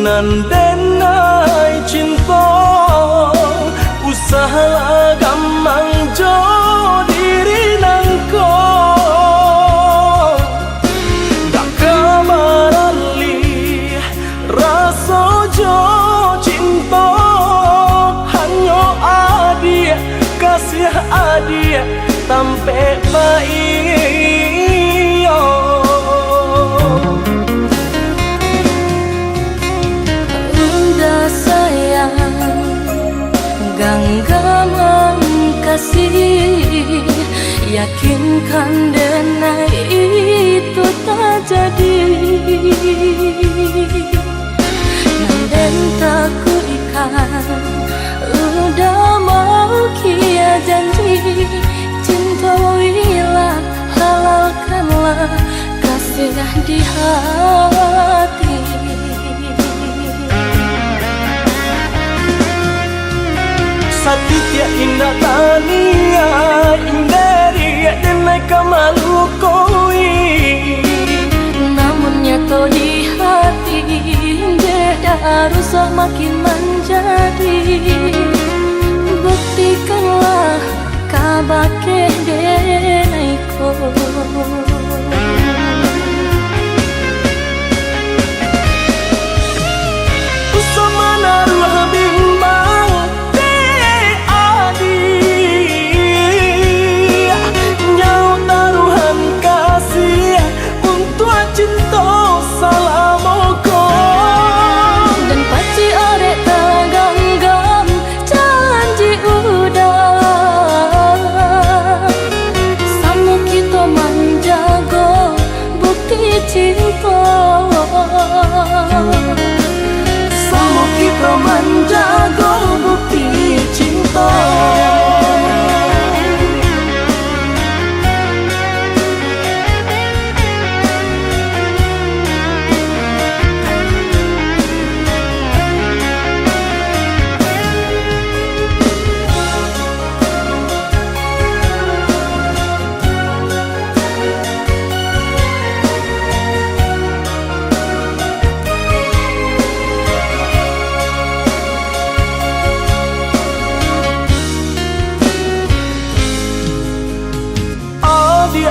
nan denai cinta usaha gampang jo diri nangko dak kamarali rasa jo cinta hanya adia kasih adia sampai baik genggaman kasih, yakinkan denai itu tak jadi. Nanden tak ku ikan, udah mau kia janji. Cinta wilah halalkanlah kasih di hati. Satitya indah tania inderi denai kamalu koi namun nyato di hati beda rusak makin menjadi. Buktikanlah kabake denai ko usama naruh bimbang cinta salamoko dan paci arek taganggam janji udah samu kita menjago bukti cinta samu kita menjago bukti cinta.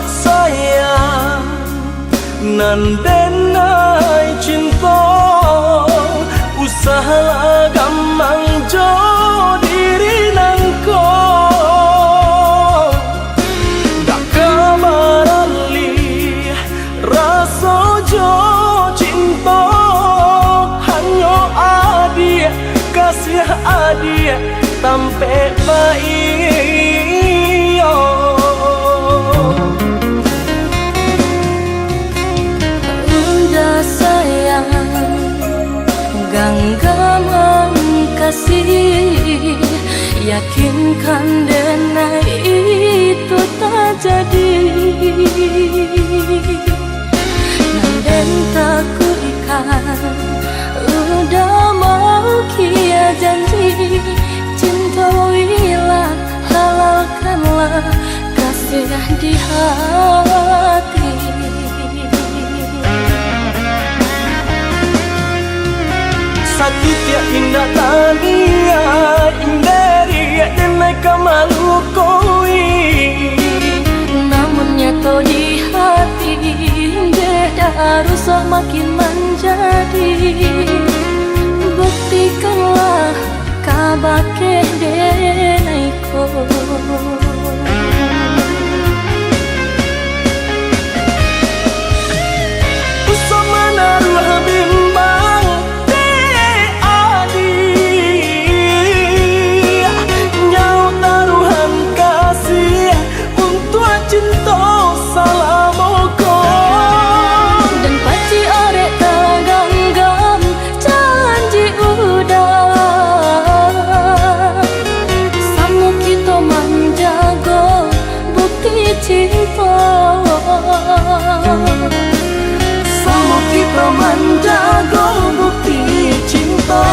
Sayang nan denai cinta usaha gampang jo diri nangko dak kamarali rasa jo cinta hanya adia kasih adia sampai baik genggaman kasih, yakinkan denai itu tak jadi. Nanden tak ku ikan, udah mau kia janji. Cinta wilah halalkanlah kasih di hati. Satitya indah tania inderi denai kamalu koi namun nyato di hati beda rusak makin menjadi. Buktikanlah kabake denai ko usama naruh bimbang cinta salamoko dan paci arek taganggam janji udah samu kita menjago bukti cinta samu kita menjago bukti cinta.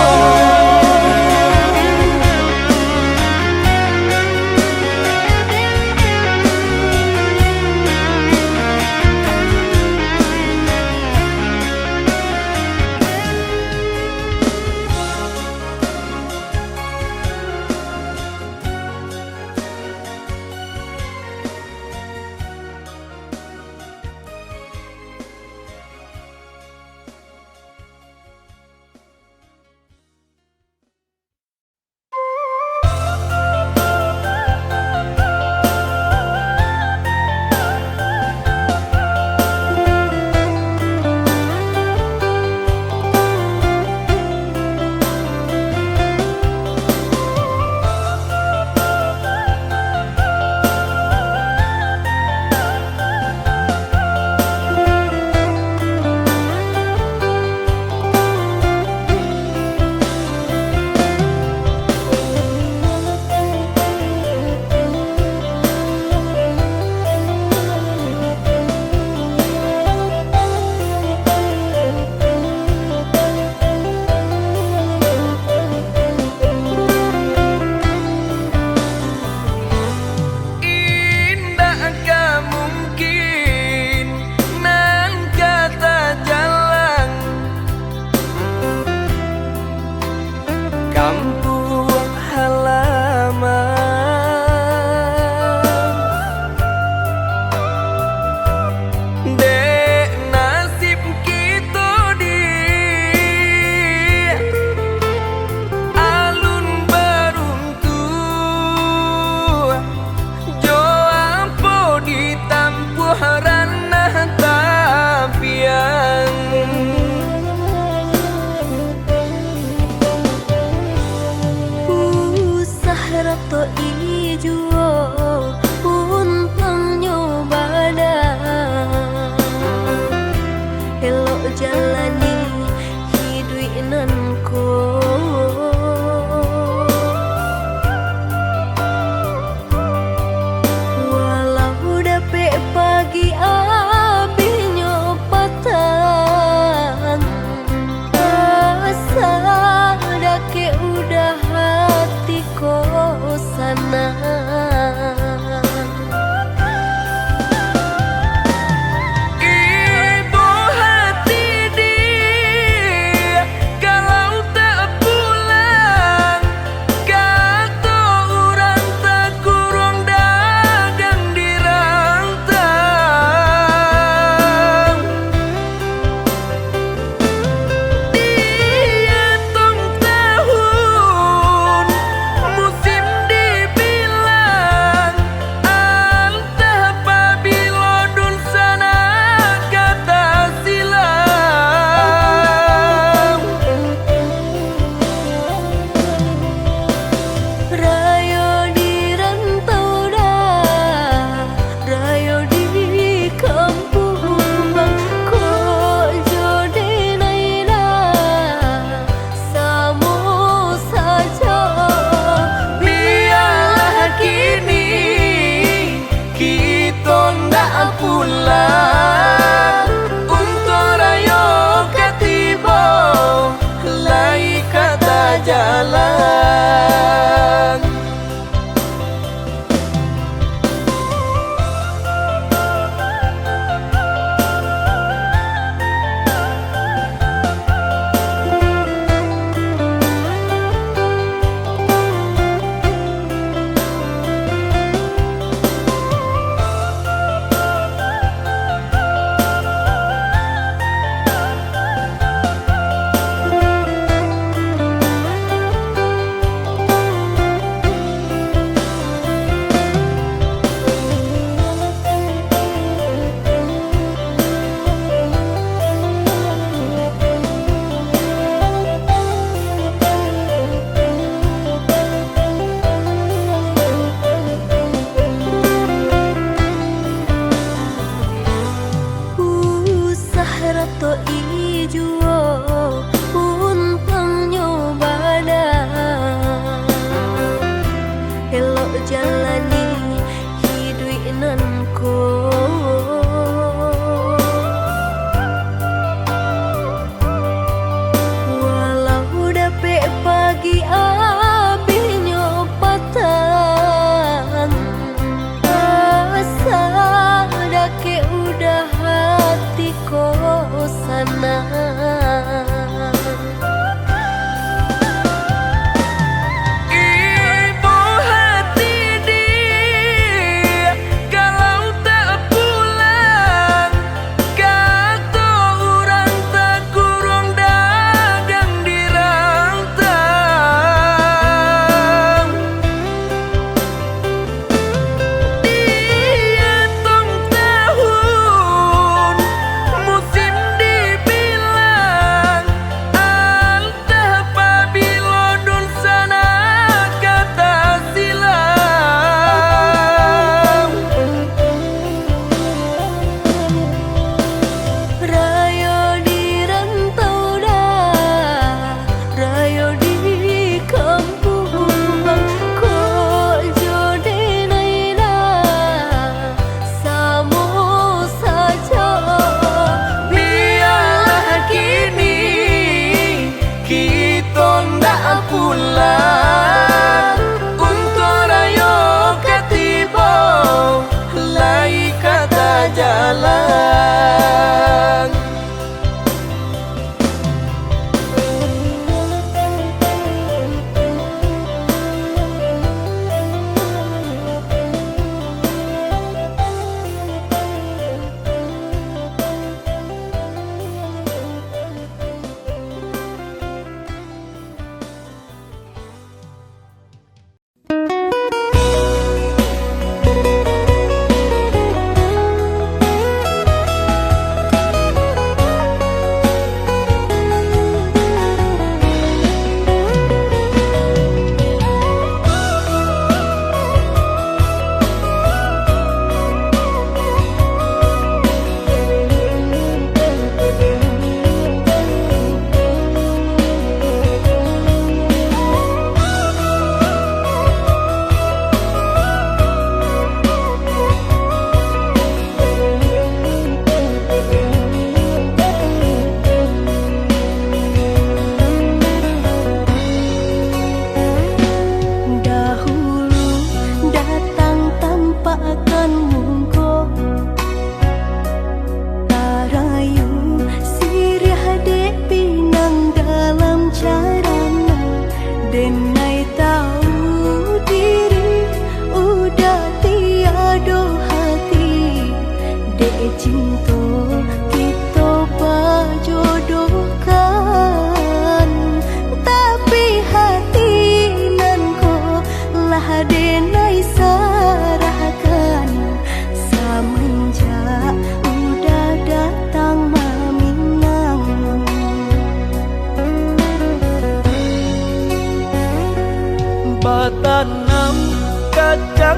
ijo untang nyobana elok jalani hidup nanko walau dapet pagi api nyopatan asa dake udah hati kosana pulang untuk rayo ketibo lai kata jalan rato ijo untang nyobana elok jalani hidup nanko walau dapet pagi api nyopatan asa dake udah hati kosana ibu hati dia kalau tak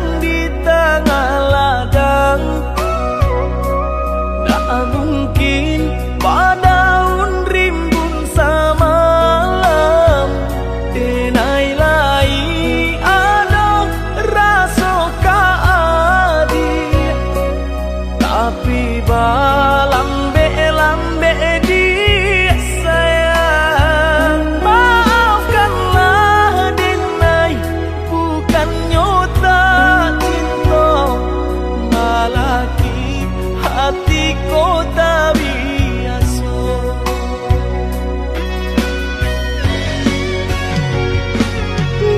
kacang di tengah ladang. Tak mungkin padaun rimbun samalam. Denai lai ada rasa kaadi, tapi lambe di sayang. Maafkanlah denai, bukan nyota cinta, malaki hati kota biasa.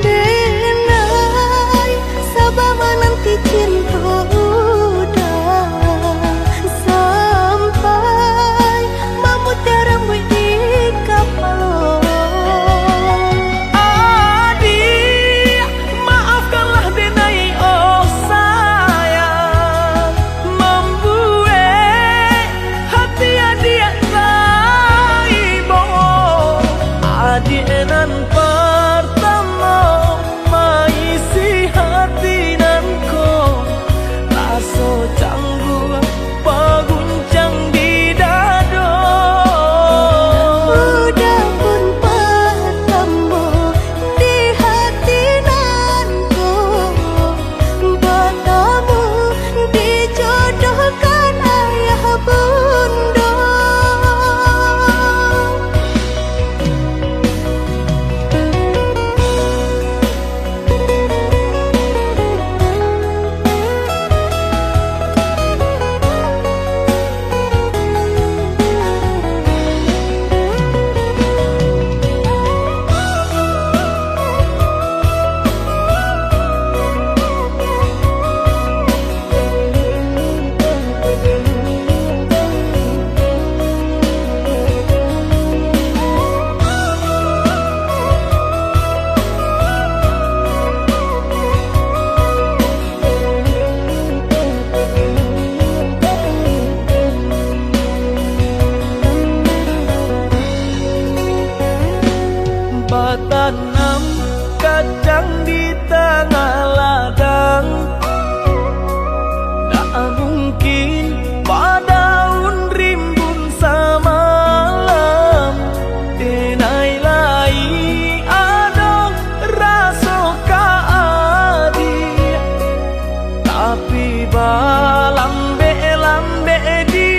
Denai, sabar menanti cinta udah sampai memutara di kapal. Adik, maafkanlah denai, oh sayang, membuat hati adik taibo. Adik nan pertama maisi hati nanko, rasa canggung paguncang di dado. Udah pun bertemu di hati nanku, bertemu dijodohkan ayah bunda. Tanam kacang di tengah ladang. Tak mungkin padaun rimbun samalam. Denai lai ada rasa kaadi, tapi lambe di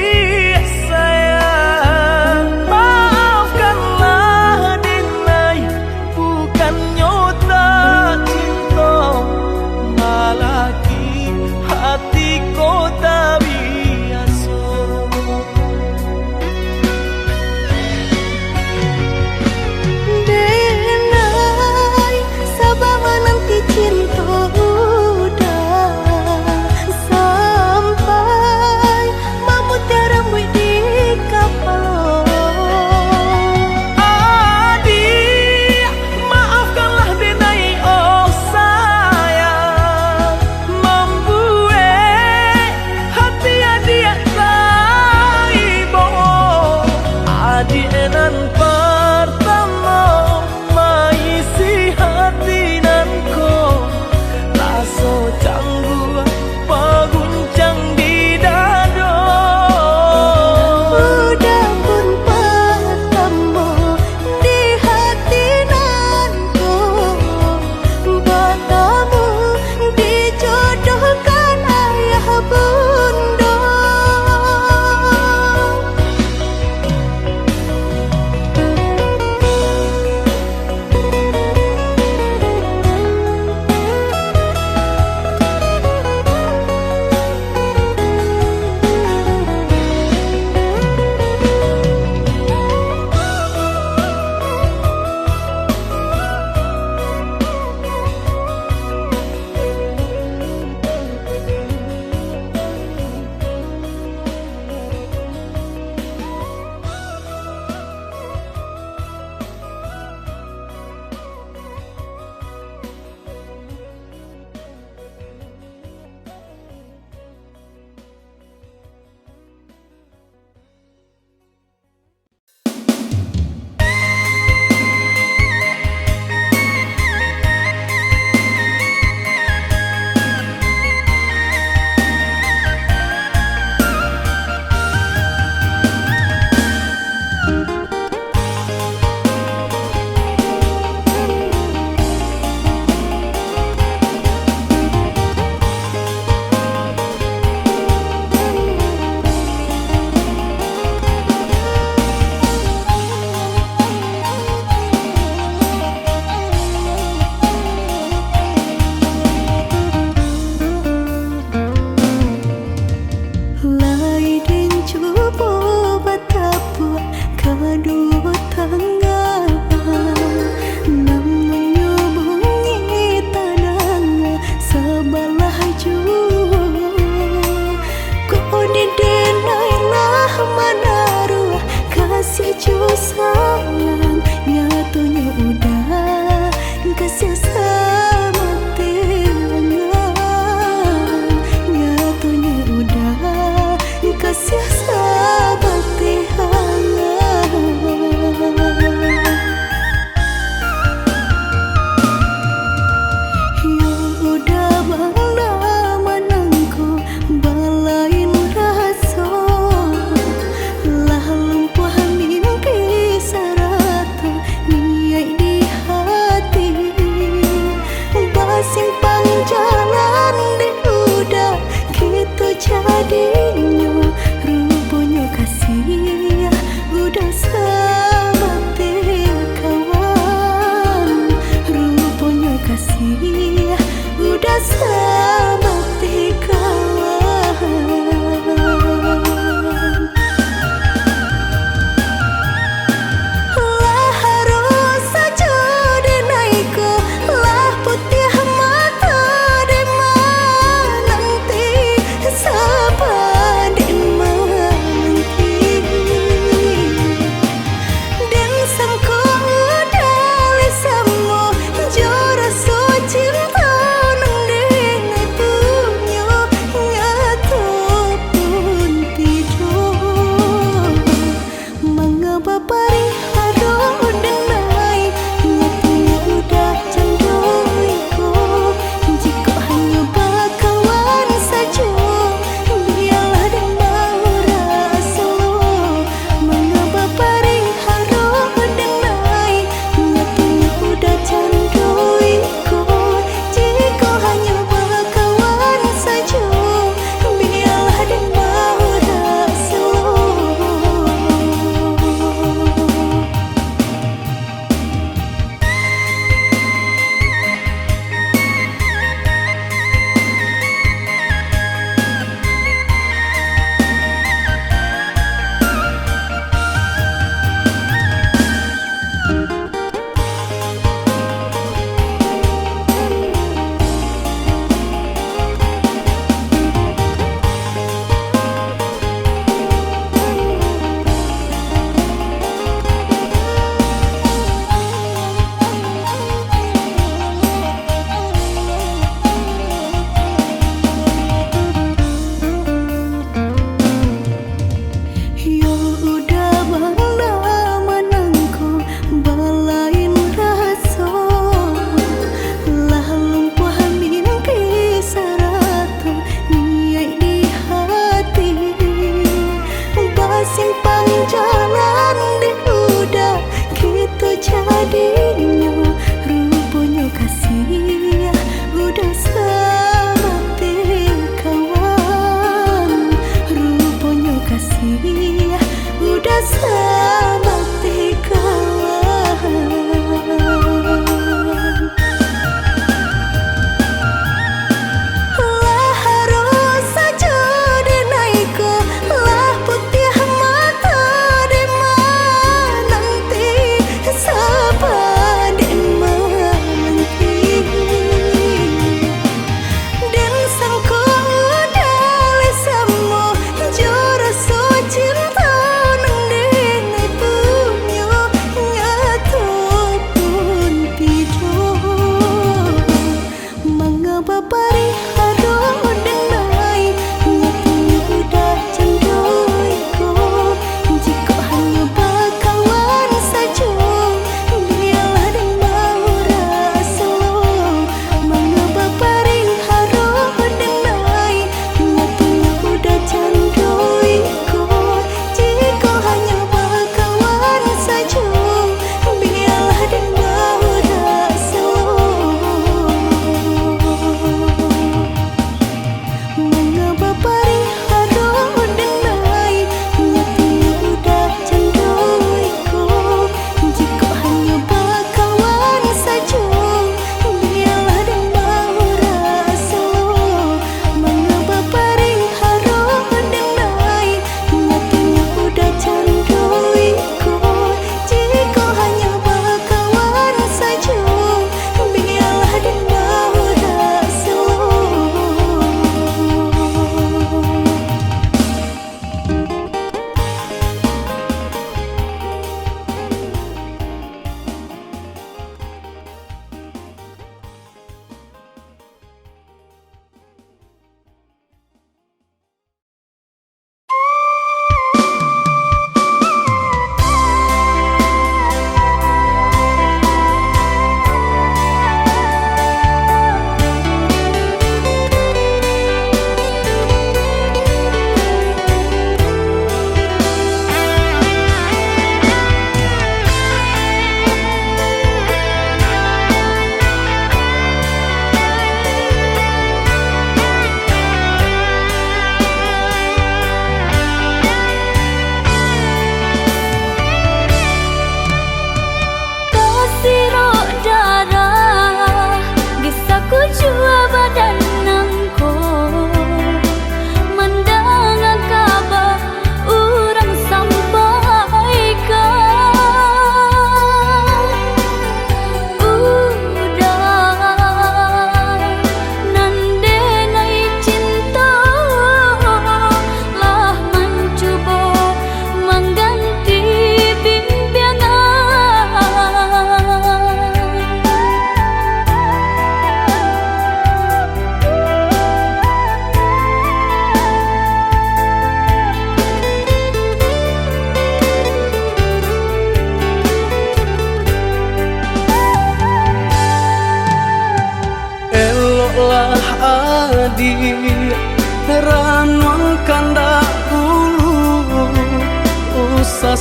sayang. Maafkanlah denai, bukan nyota cinta, malaki hati kota biasa. Denai, sabar menanti cinta udah sampai memutara di kapal. Adik, maafkanlah denai, oh sayang, membuat hati adik taibo. Adik nan pertama maisi hati nanko, rasa canggung paguncang di dado. Udah pun bertemu di hati nanku, bertemu dijodohkan ayah bunda.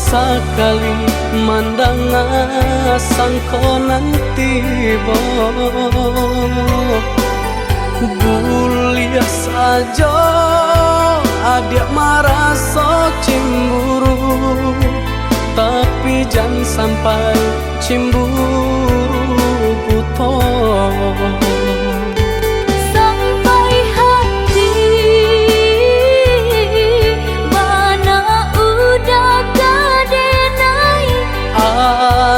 sekali mandang sangko nanti Bulia saja adik merasa cemburu, tapi jangan sampai cemburu buta.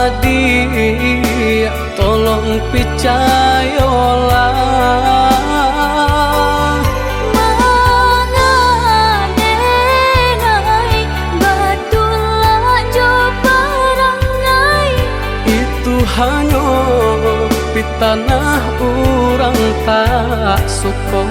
Adik, tolong percayalah, mengenai betullah jo perangai itu hanya di tanah orang tak suka.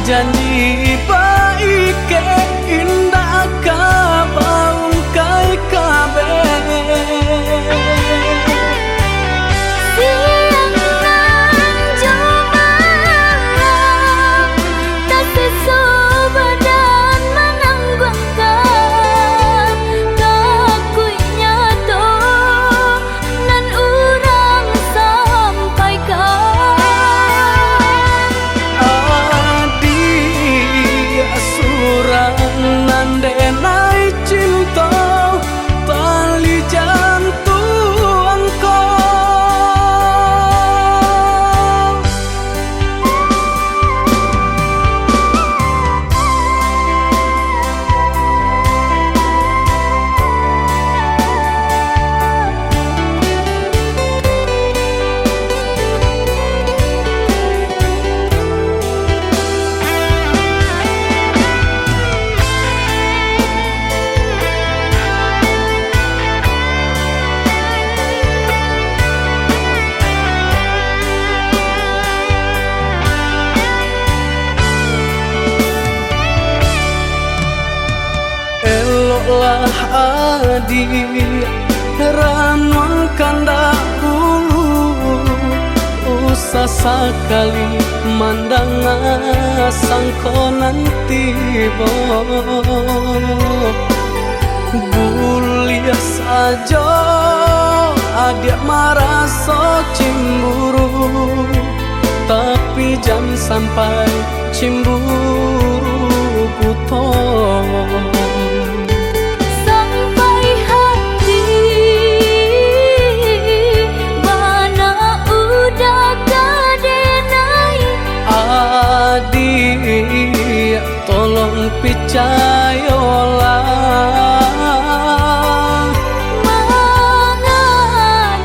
Janji baik ke indah kabaung kai kabe siang nan jomang tak sesu badan menanggungkan kakunya to nan urang sampaikan nandenai cinta tali jantung lah adik ranuang kanda dulu usah sekali mandang sangko nanti Bulia saja adik merasa cemburu, tapi jangan sampai cemburu buta. Adik, tolong percayalah,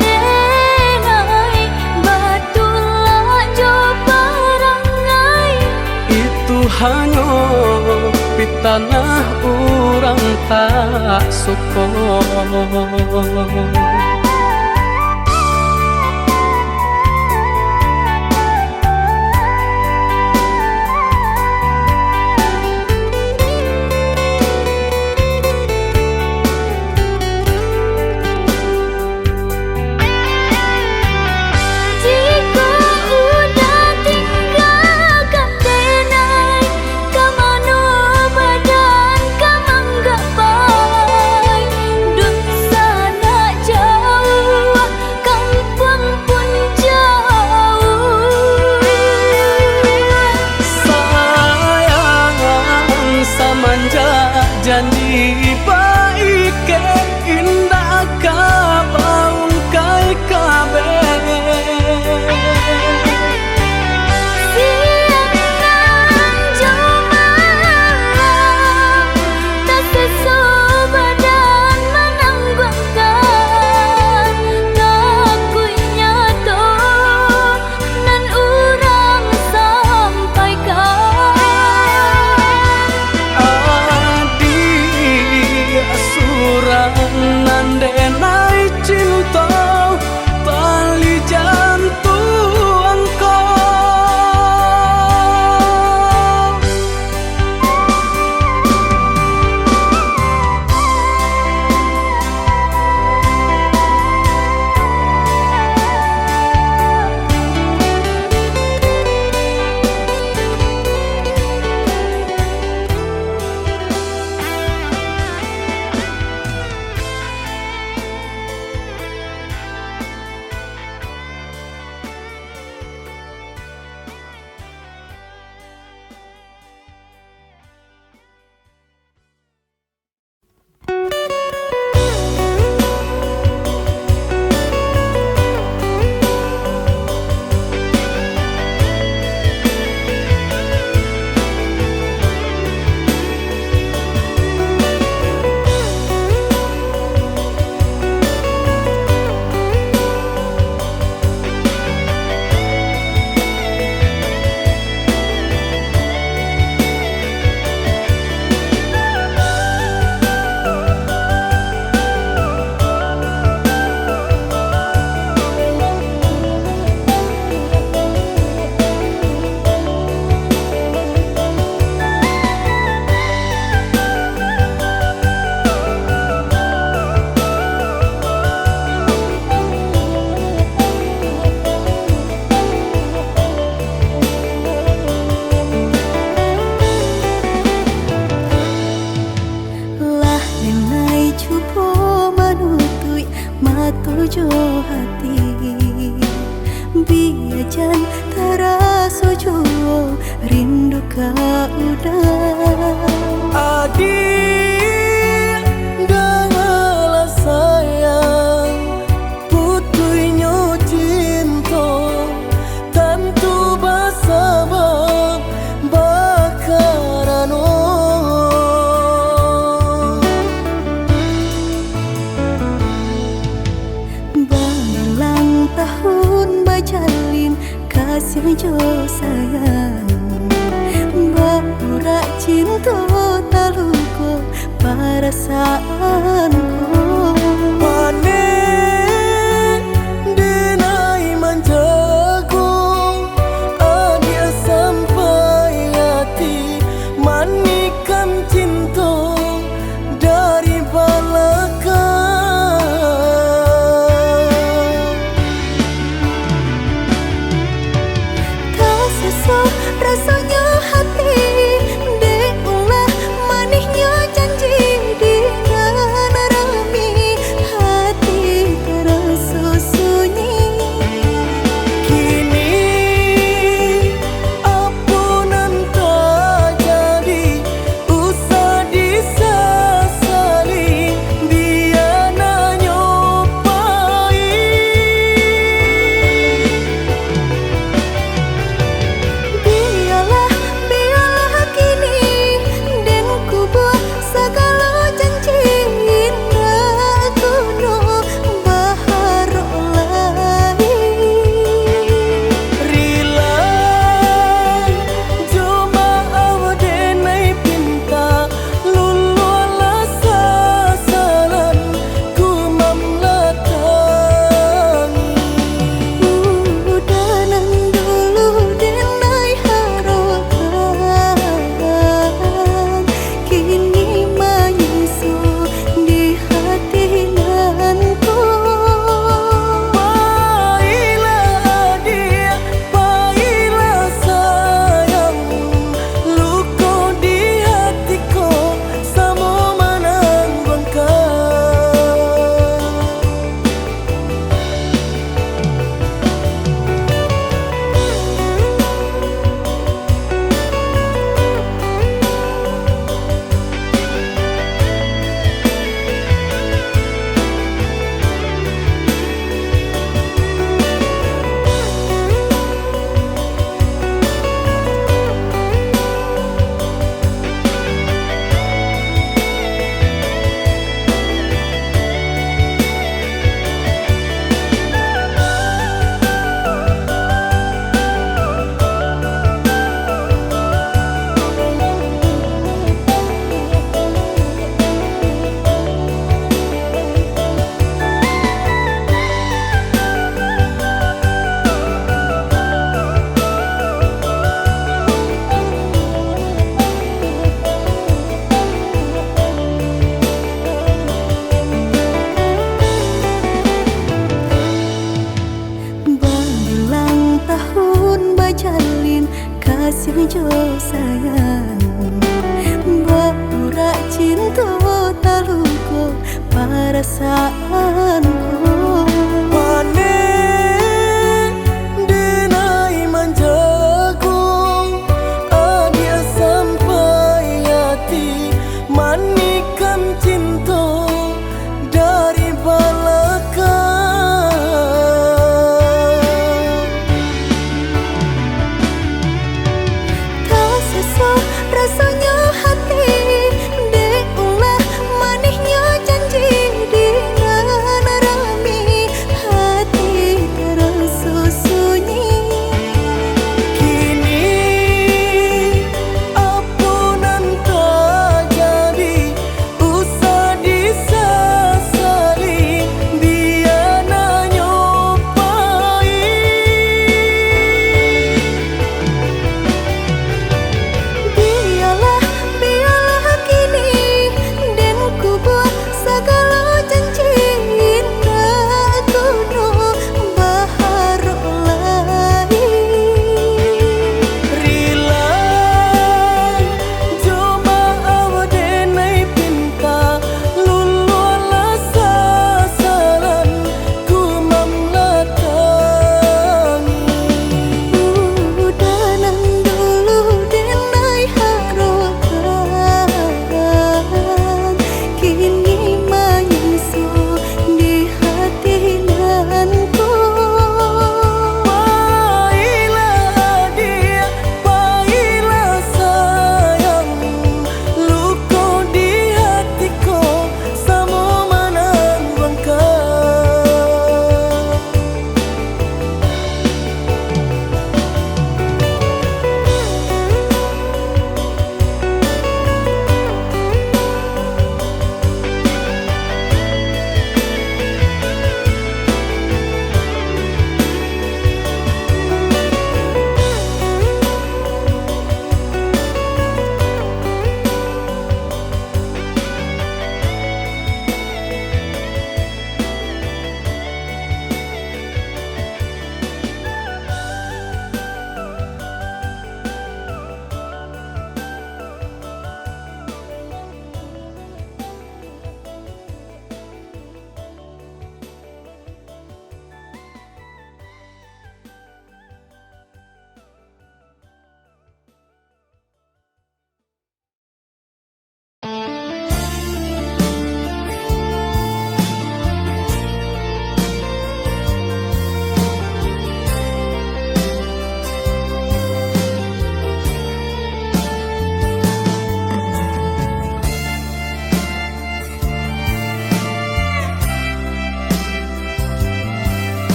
mengenai betullah jo perangai itu hanya di tanah orang tak suka. jauh tujuh hati biajan terasa jauh rindu kau udah adik dengarlah sayang putuinyo cinta tentu bersama bakarano berulang tahun bajalin kasih jo sayang berurak cinta taluku perasaanku panen denai manjago adia sampai hati manikan cinta dari belakang tak sesuai rasanya hati diulah manisnya janji dengan rami hati terasa sunyi kini ampunan tak jadi usah disesali biar nyopai biarlah kini dan ku buat segala janji indah kuno baharu lagi rila cuma awdenai pinta lululah sasaran ku mamlatangi udanan dulu denai harapan kini menyusu di hati nanku Pailah dia, pailah sayang luka di hatiku sama berulang tahun bajalin kasih jo sayang berurak cinta taluku perasaanku panen denai manjago adia sampai hati manikan cinta dari belakang tak sesuai rasanya hati diulah manisnya janji dengan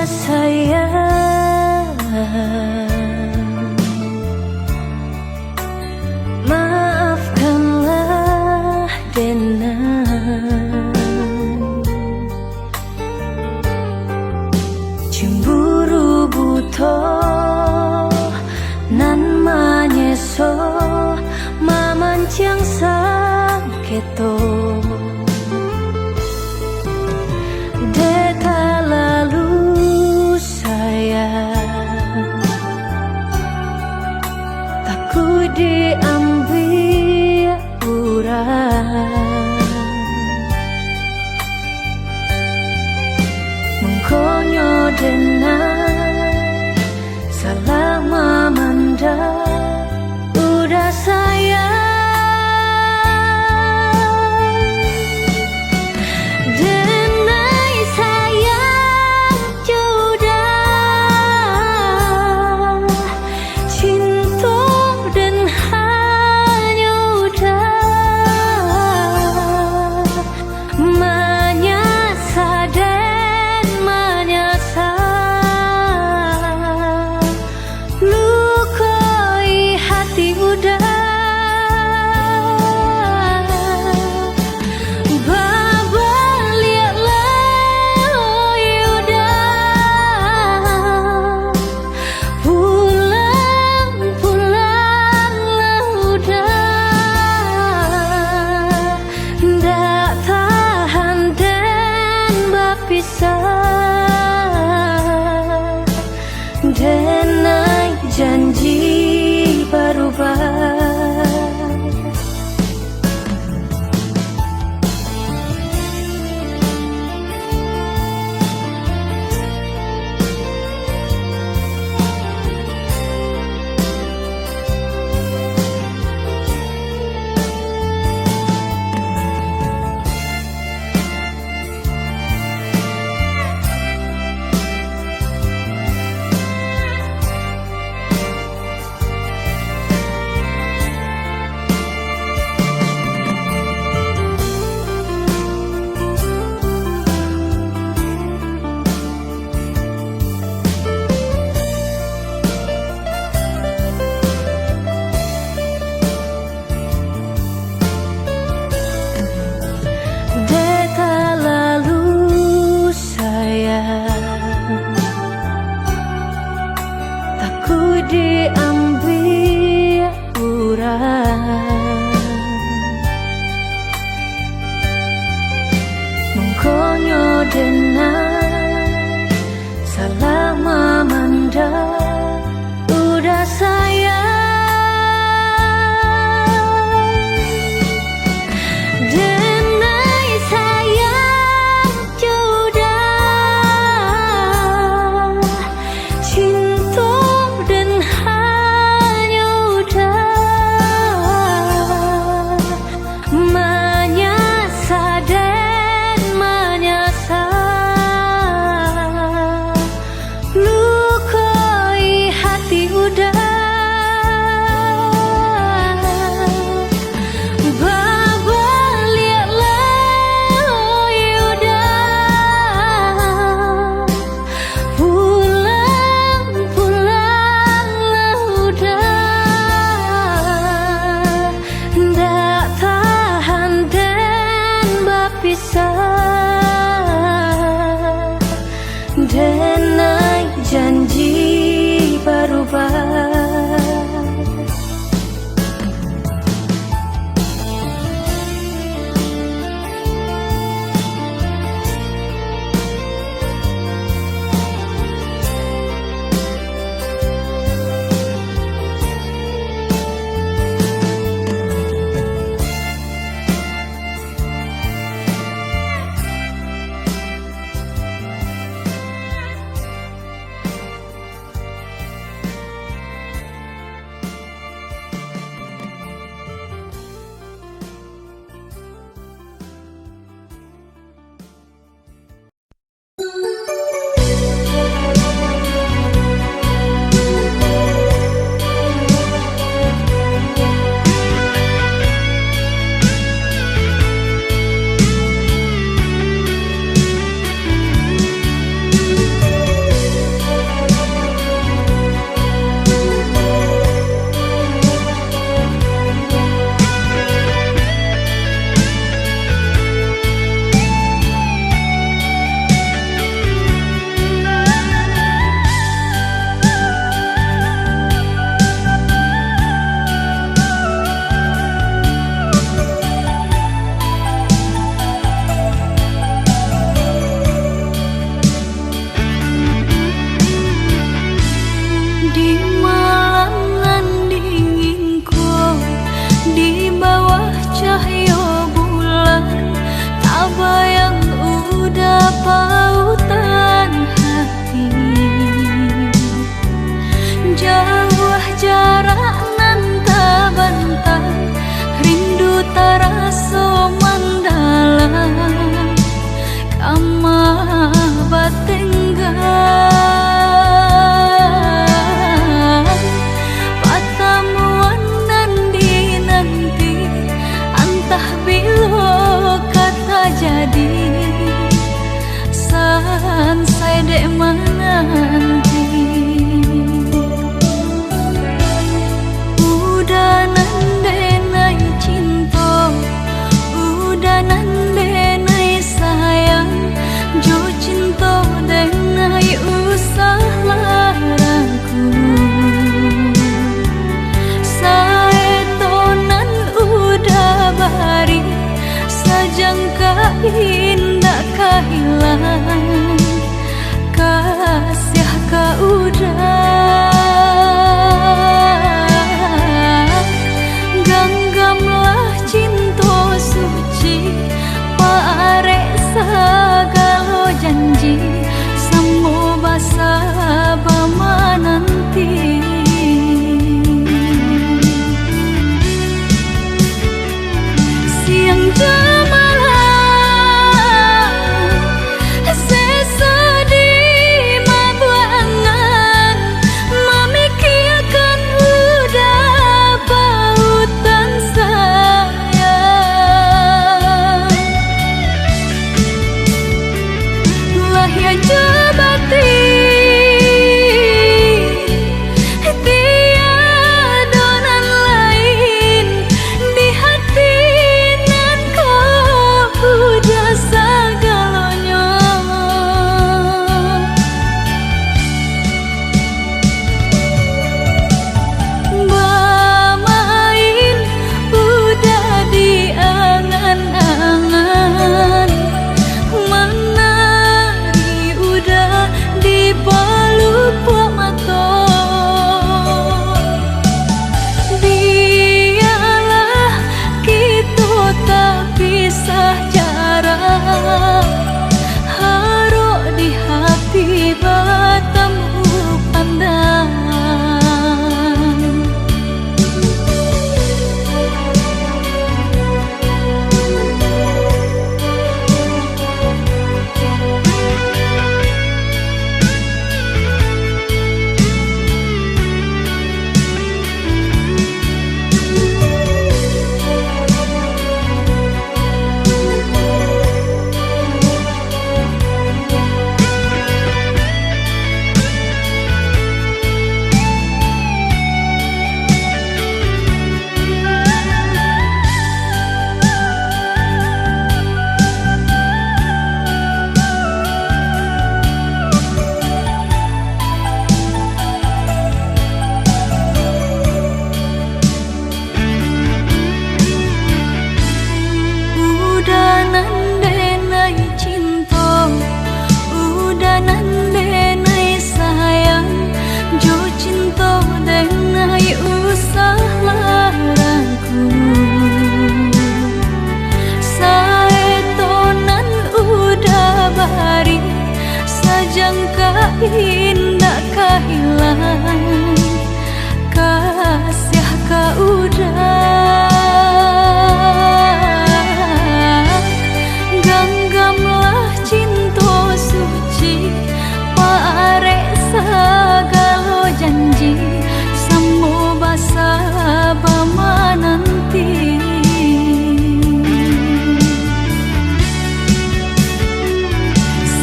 sayang, maafkanlah Denai. Cemburu buto nan manyeso mamancang sang keto. Deta lalu sayang, takut diambil urang. Mengkonyo denai salah mamanda udah sayang. Denai janji berubah. Diambil urang, mengkonyo denai salah mamanda udah sayang. Denai sayang sudah cinta denai janji berubah. pautan hati. Jauh jarak nan tak bantah, rindu tak rasa mandalam, kama batenggang. Pertemuan nan dinanti, entah bila kata jadi, sansai dek menanti. Udah nandenai cinta, udah nandenai sayang, jo cinta denai usah larangku. Saetonan udah bari, sajangka indah kehilang, kasih ka udah. Genggamlah cinta suci, parek segala janji, semua basa bama nanti. Siang jemalah sesedih mabuangan, memikirkan udah pautan sayang. Lahya jabati tiada nan lain, di hati nan kau udah segalanya. Bermain udah di angan-angan, menari udah di pelupuk mata. Biarlah kita tak pisah jarak, haruk di hati bertemu pandang. Udah nandenai cinta, udah nandenai sayang, jo cinta denai usah larangku. Saetonan udah bari, sajangka indah kehilang, kasih ka udah. Genggamlah cinta suci, parek segala janji, semua basa bama nanti.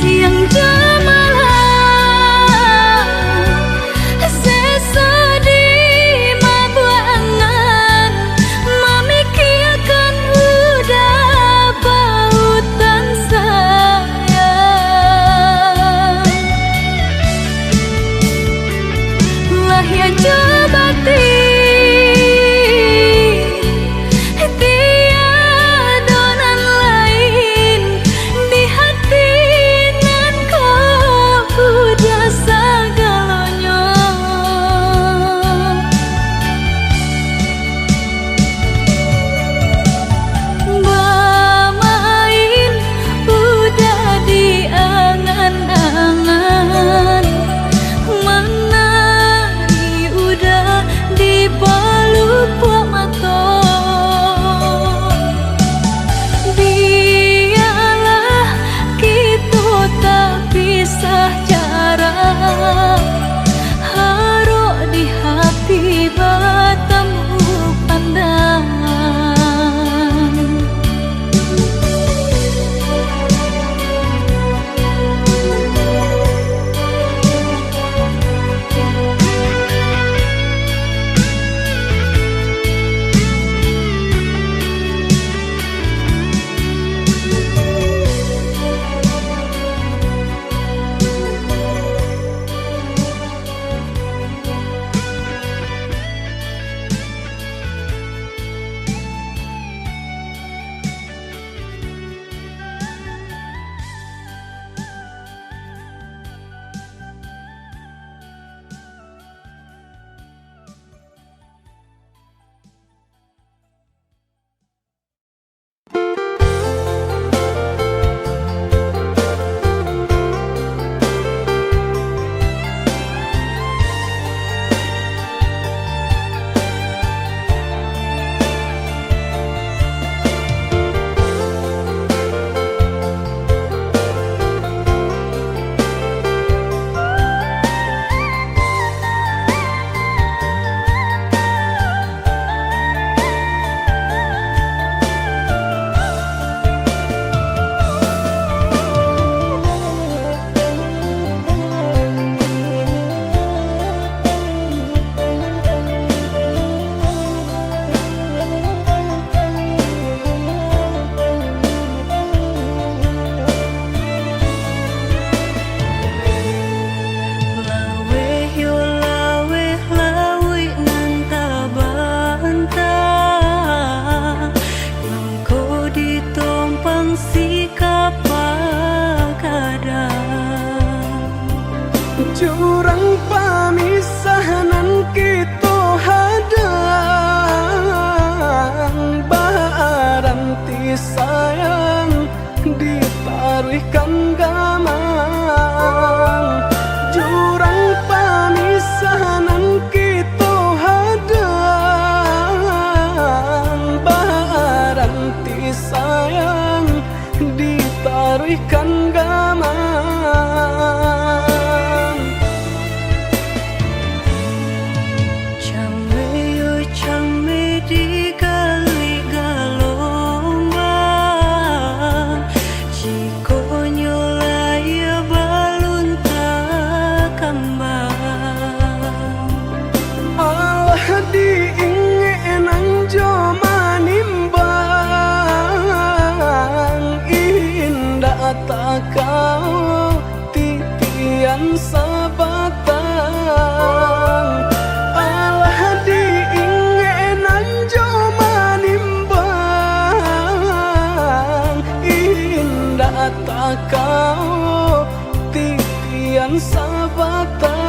Siang jemalah sesedih mabuangan, memikirkan udah pautan sayang. Lahya jabati tiada nan lain, di hati nan kau udah segalanya. Bermain udah di Jurang pamisahan kita hadang, baranti sayang ditaruhkan gamang. Jurang pamisahan kita hadang, baranti sayang ditaruhkan gamang. Kau titian sabatang, alah diingenan jo manimbang. Indah tak kau titian sabatang.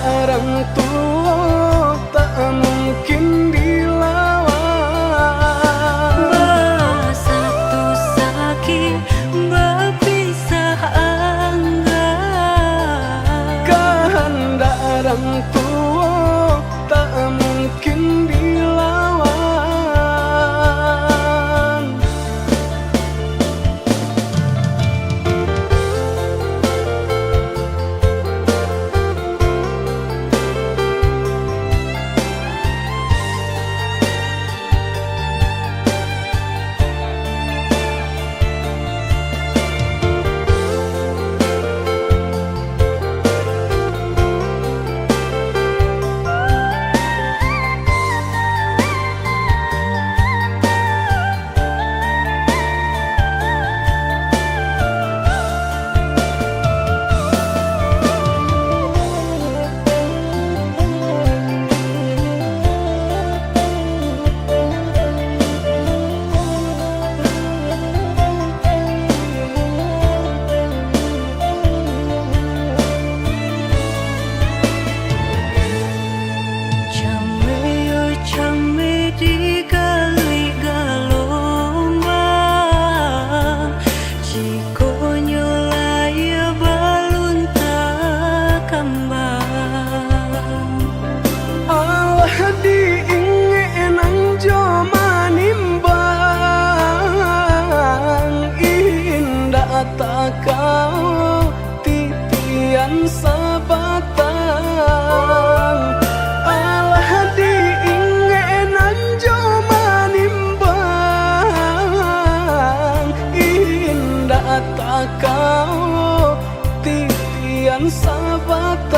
Orang tua tak mungkin dilawan. Tak kau titian sabatang, alah diingenan jo manimbang. Indah tak kau titian sabatang.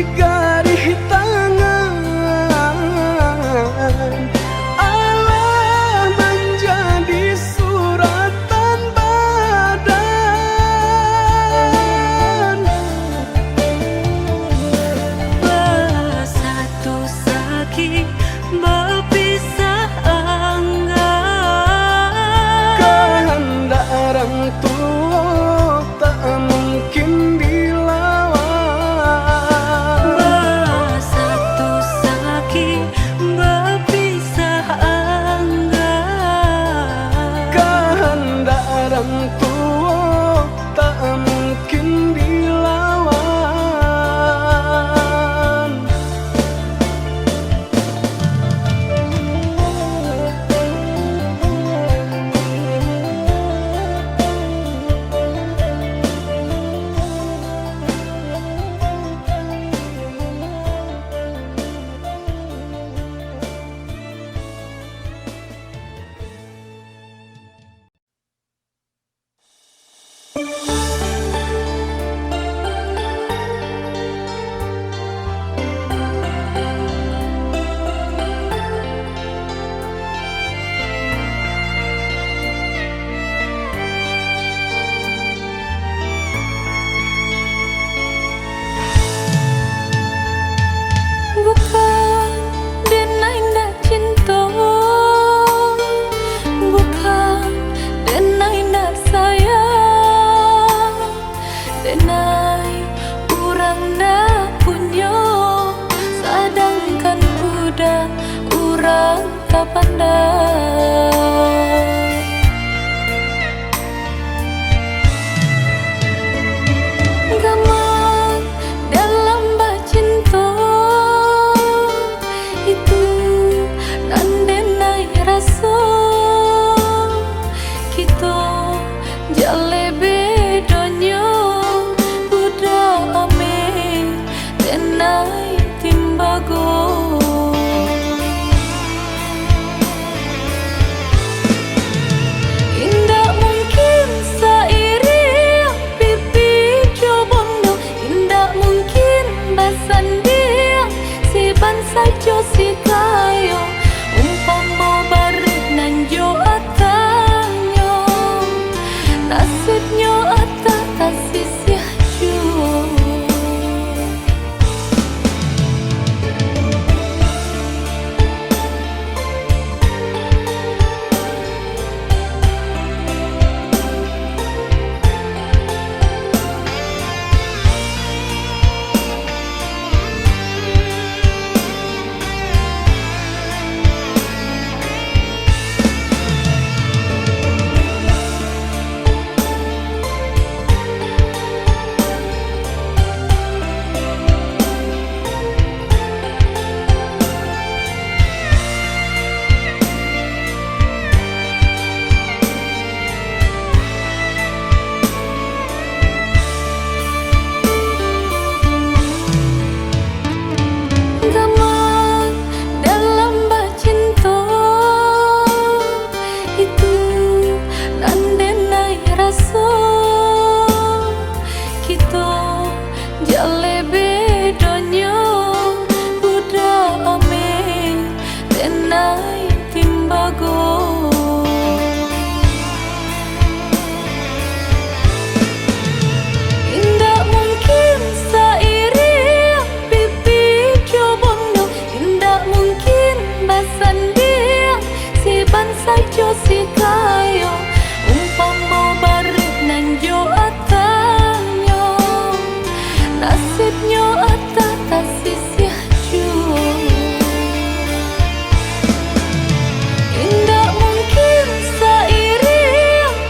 Garis tangan tak pandang. Gamal dalam bacinta itu nandenai rasa kita jale bedanya budak ame tenai timbago. Indah mungkin sairi pipi cobondo, indah mungkin basandia si bansa jo si kayo umpama barit nan jo atanyo nasibnya atah tasisih jo. Gamal dalam bacinta itu nandenai rasa kita jale bedanya budak ame tenai timbago. Indah mungkin sairi pipi cobondo, indah mungkin basandia si bansa jo si kayo umpama barit nan jo atanyo nasibnya atah tasisih jo. Indah mungkin sairi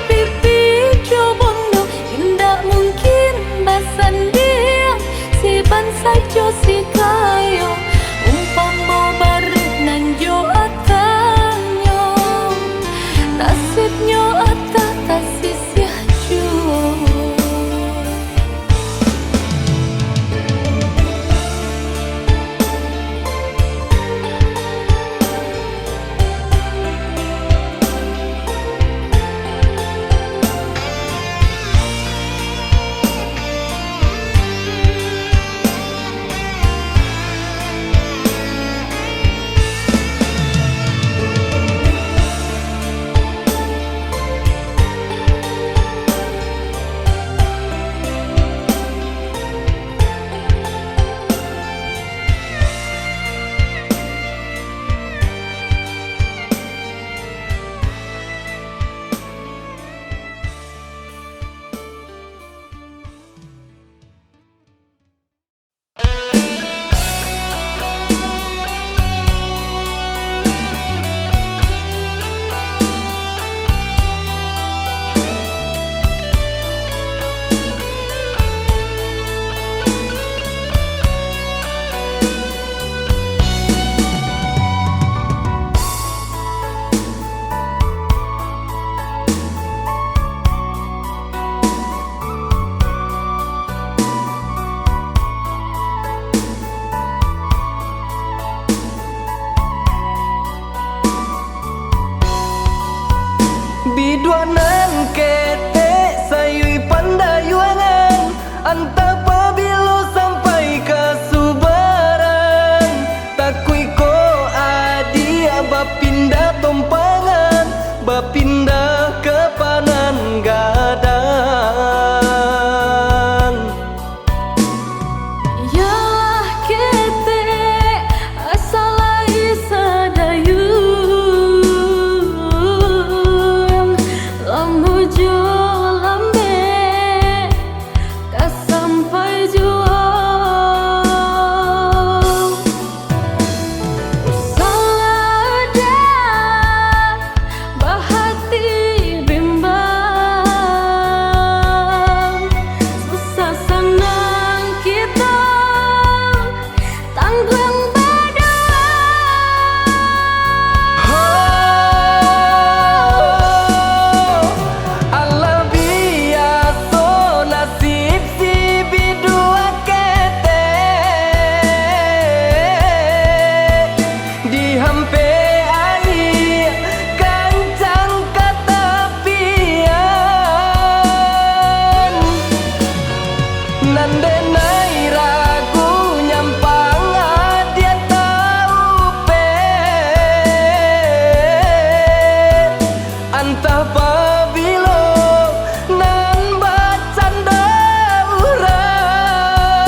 pipi cobondo, indah mungkin basandia si bansa jo si kayo umpama barit nan jo atanyo nasibnya atah tasisih jo. Nandenai ragu nyampang dia tahu pe antah pabilo nan bacanda urang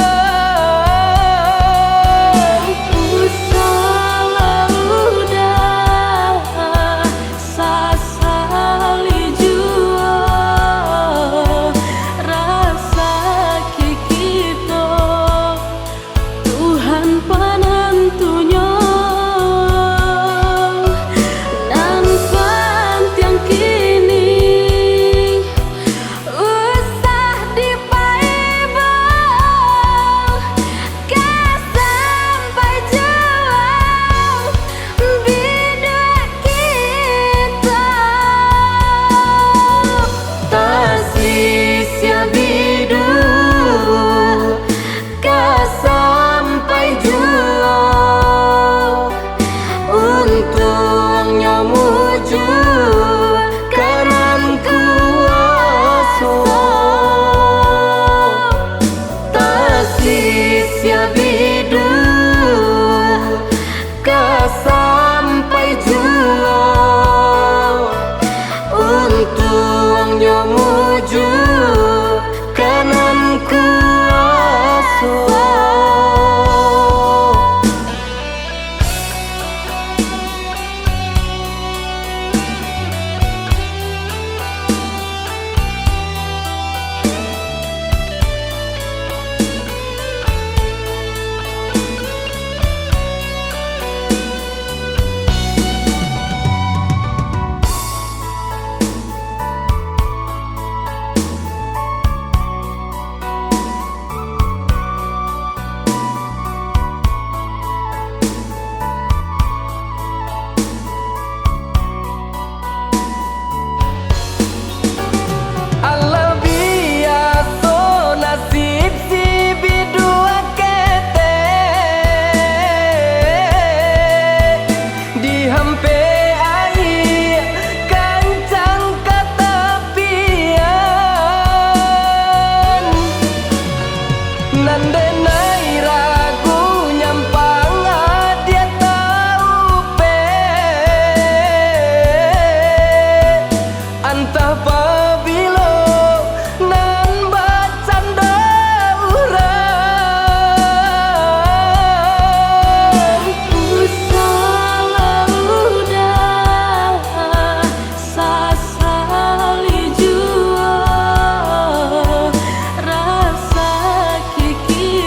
Usaha udah sasali jua rasa kikito Tuhan penentunya dan pantiang kini usah dipaibang sampai jauh beda kita tasisya bidu sampai jauh untungnya muju kanan kuasa tasisya bidu sampai jauh untungnya muju kanan kuasa Allah biasa nasib si bidua kete di hampe air kancang katapian nandenai ragu nyampang dia tahu pe antah pabilo nan bacanda urang Usaha udah sasali jua rasa kiki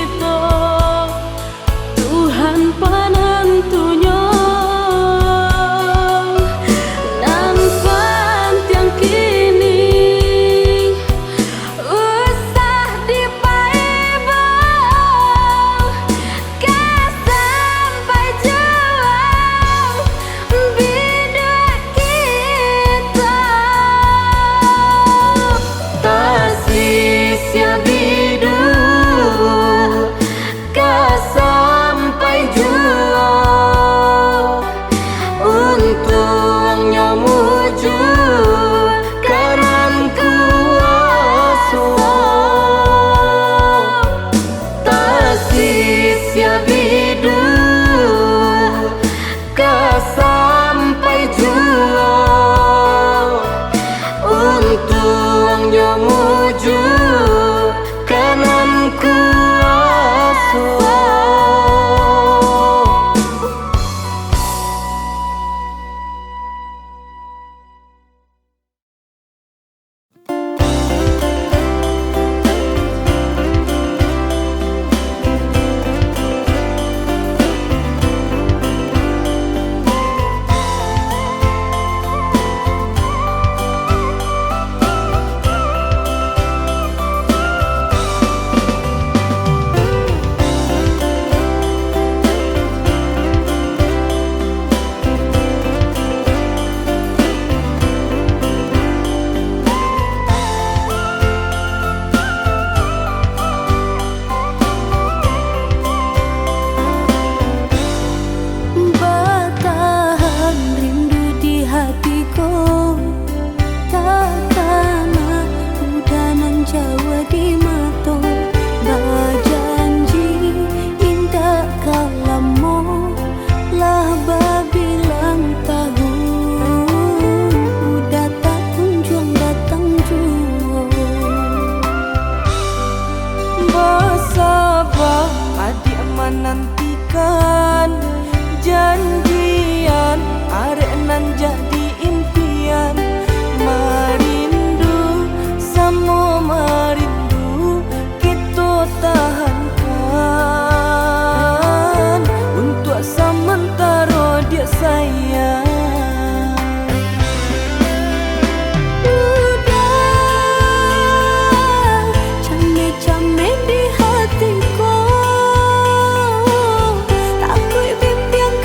kan janjian arek nan jadi impian. Marindu sama marindu kita tahankan untuk sementara dia sayang. Di hatiku takut bimbang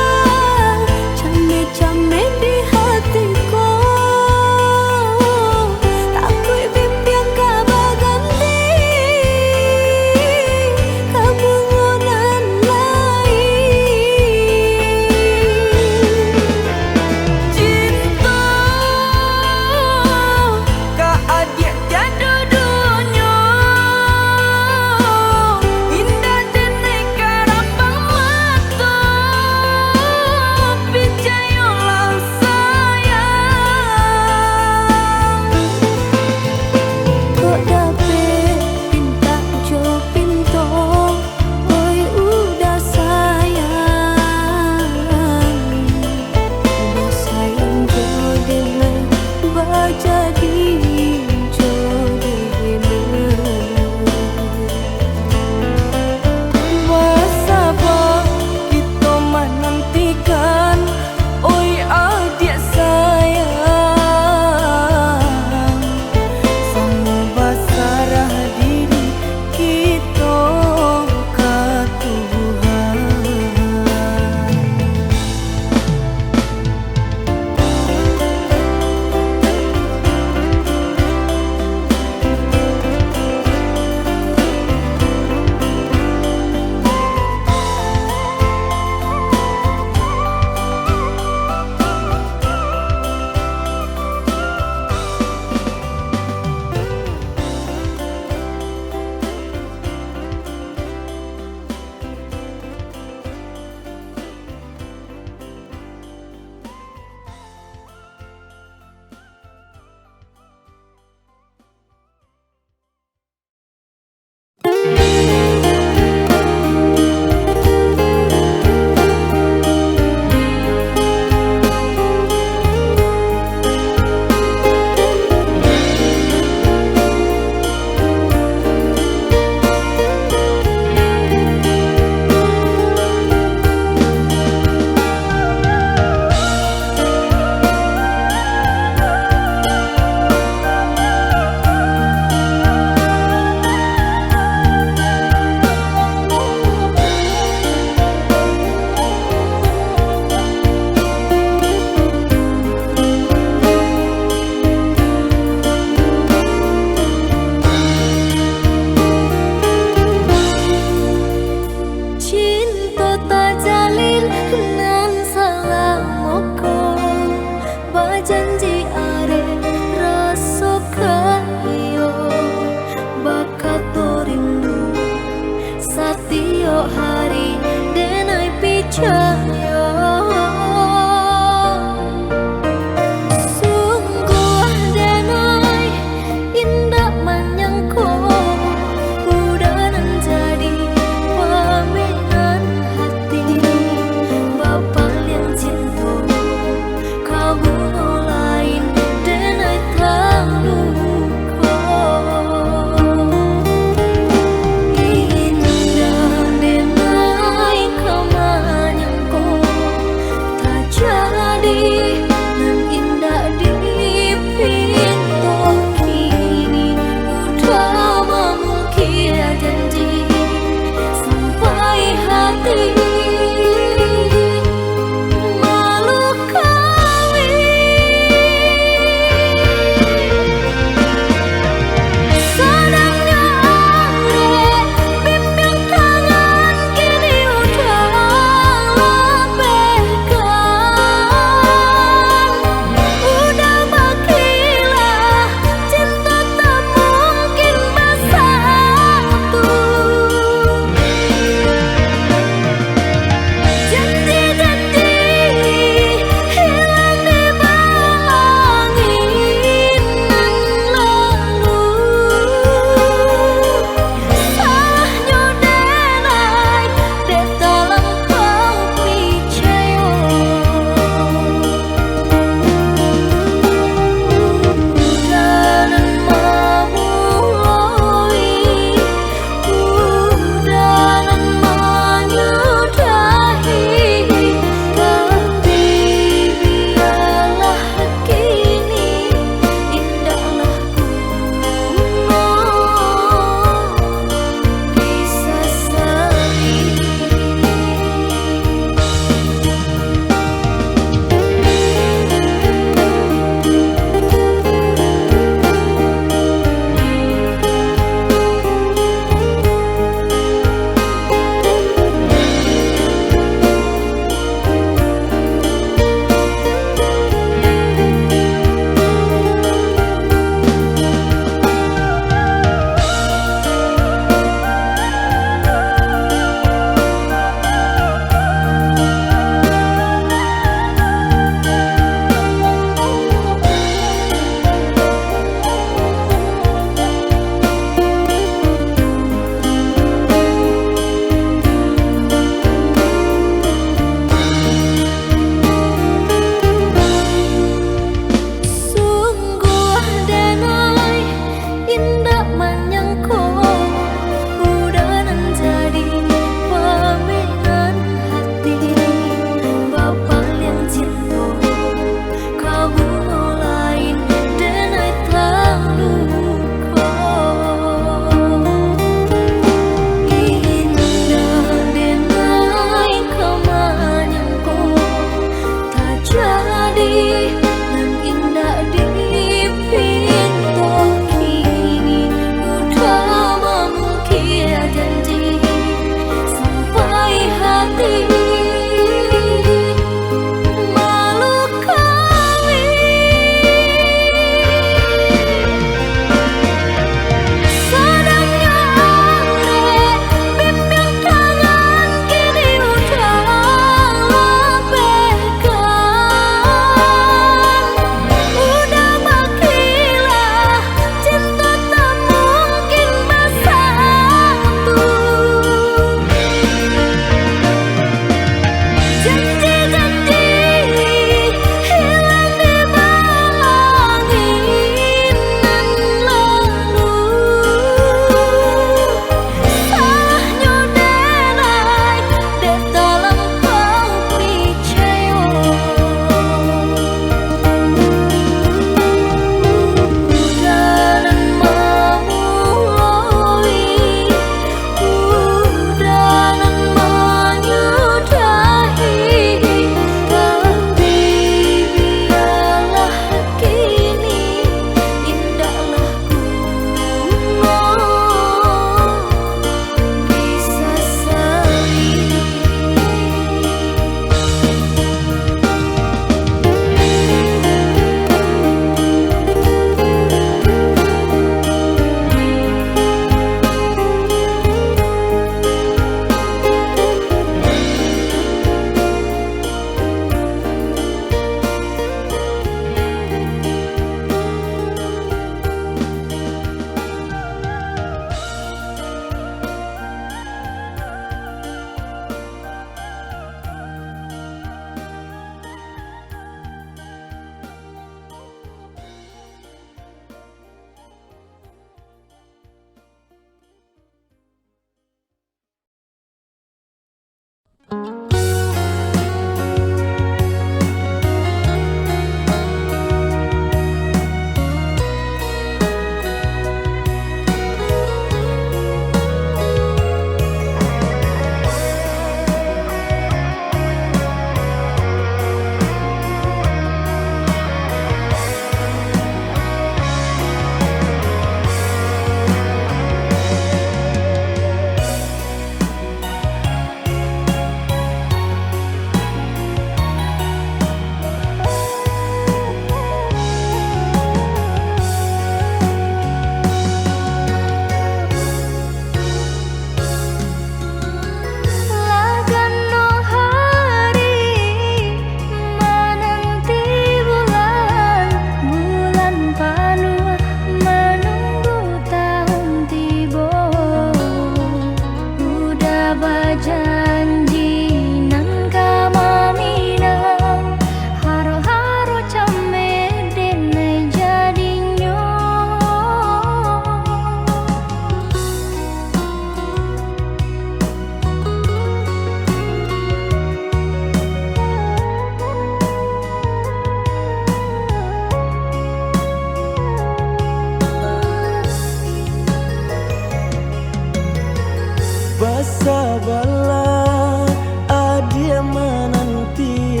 Basa bala adia menanti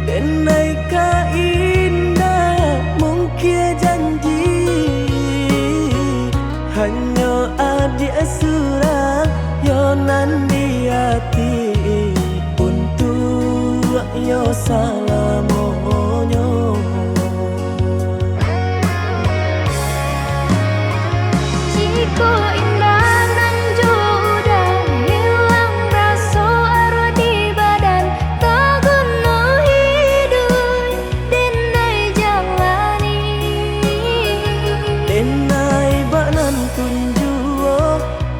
denai ka indah mungkin janji hanya adia surang yonan di hati untuk yo salamonyo. Jiko indah nan udah hilang rasa arwah di badan tak guna hidup denai jalani Denai bak nan tunjuo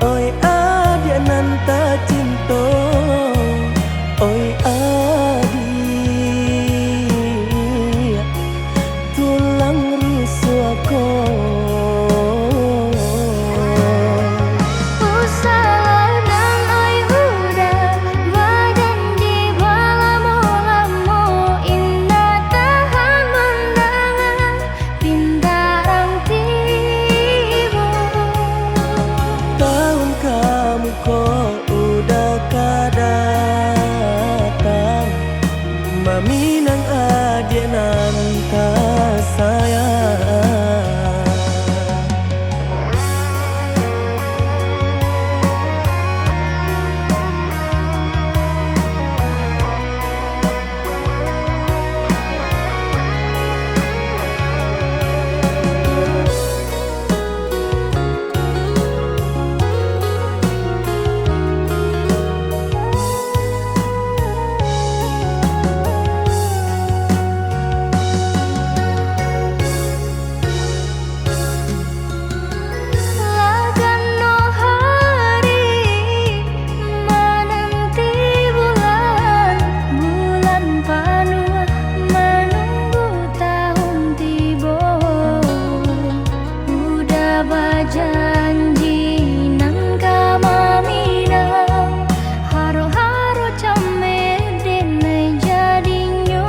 oi adia nan ta cinta oi adia tulang rusakku. Maminang adia nan ta sayang. Janji nang kamaminang haro-haro came denai jadinyo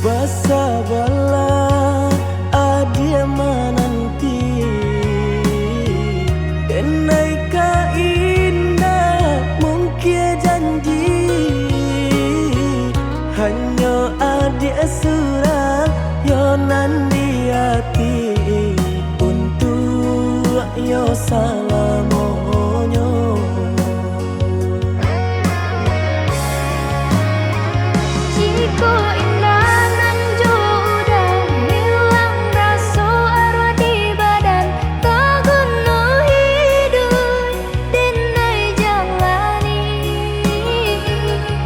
Basa bala adia menanti denai ka indah mungkin janji hanya adia surang yonan di hati untuk yo salamonyo. Jiko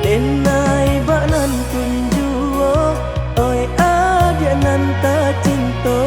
denai bak nan tunjuo oi adia nan ta cinta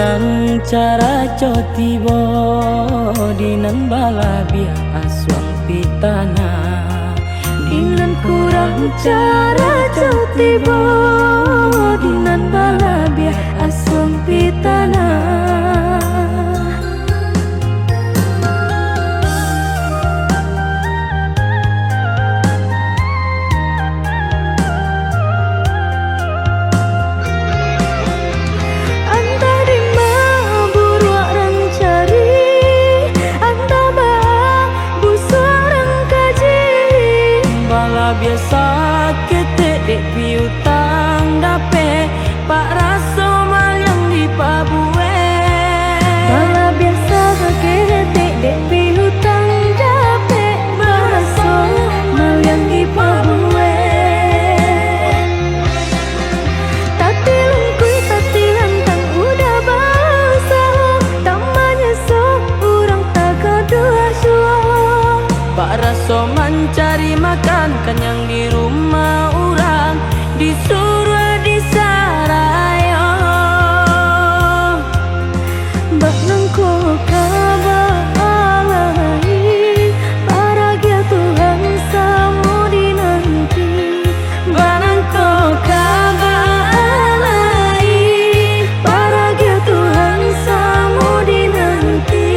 kurang cara cotibo dinan balabia aswang pitana. Dinan kurang cara cotibo dinan balabia aswang pitana. Biasa ketek dek piutang dape pak raso mal yang di pabue. Bala biasa ketek dek piutang dape pak raso mal yang di pabue. Tatilan kui tatilan tang udah basah, tamanya so urang tak kedua suah. Pak raso mencari makan kenyang di rumah orang disuruh disarayo. Bak nangko kabalai paragia Tuhan samu dinanti. Banangko Kabalai paragia Tuhan samu dinanti.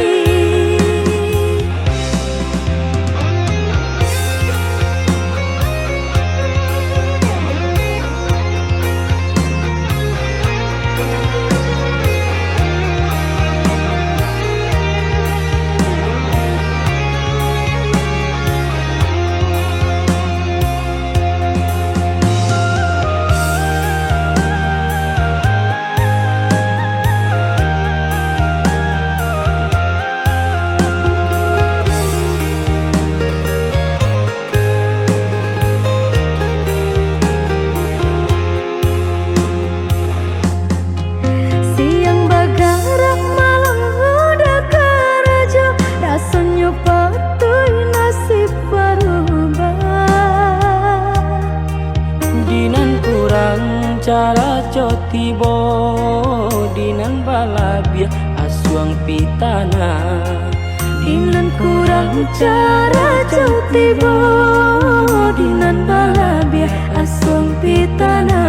Cara cotibo dinan balabia aswang pitana. Dinan kurang cara cotibo dinan balabia aswang pitana.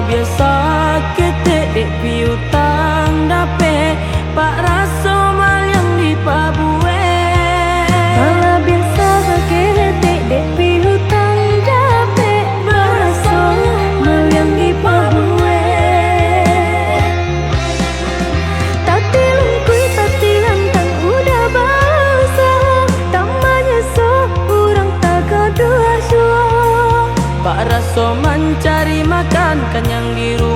Biasa ketek dek piutang dape pak raso mal yang di pabue. Bala biasa ketek dek piutang dape pak raso mal yang di pabue. Tatilan kui tatilan tang udah basah, tamanya so urang tak kedua suah. Pak raso mencari makan kenyang di rumah